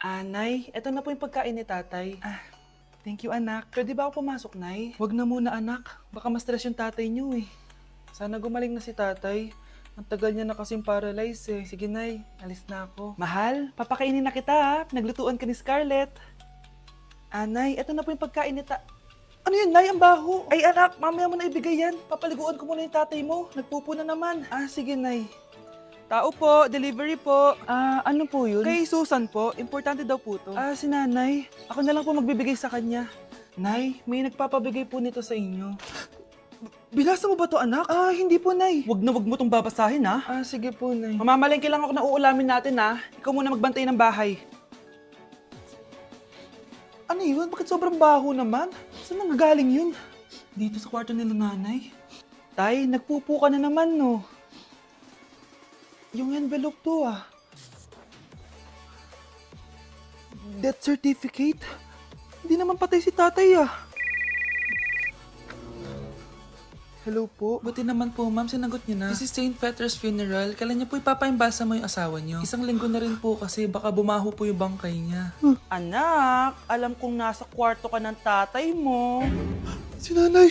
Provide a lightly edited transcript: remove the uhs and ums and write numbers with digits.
Nay, eto na po yung pagkain ni tatay. Thank you, anak. Pwede ba ako pumasok, Nay? Wag na muna, anak. Baka ma-stress yung tatay niyo eh. Sana gumaling na si tatay. Ang tagal niya na kasing paralyzed eh. Sige, Nay. Alis na ako. Mahal, papakainin na kita ha. Naglutuan ka ni Scarlett. Nay, eto na po yung pagkain ni Ano yun, Nay? Ang baho. Ay, anak, mamaya mo na ibigay yan. Papaliguan ko muna yung tatay mo. Nagpupo na naman. Sige, Nay. Tao po, delivery po. Ano po yun? Kay Susan po, importante daw po to. Si nanay. Ako na lang po magbibigay sa kanya. Nay, may nagpapabigay po nito sa inyo. Binasa mo ba to, anak? Hindi po, Nay. Wag na wag mo tong babasahin, ha? Sige po, Nay. Mamamalengke lang ako na uulamin natin, ha? Ikaw muna magbantay ng bahay. Ano yun? Bakit sobrang baho naman? Saan nanggagaling yun? Dito sa kwarto nila nanay. Tay, nagpupo ka na naman, no? Yung envelope to, Death certificate? Hindi naman patay si tatay, Hello po. Buti naman po, ma'am. Sinagot niyo na. This is St. Peter's Funeral. Kailan niyo po ipapaimbasa mo yung asawa niyo? Isang linggo na rin po kasi baka bumaho po yung bangkay niya. Anak, alam kong nasa kwarto ka ng tatay mo. Si nanay.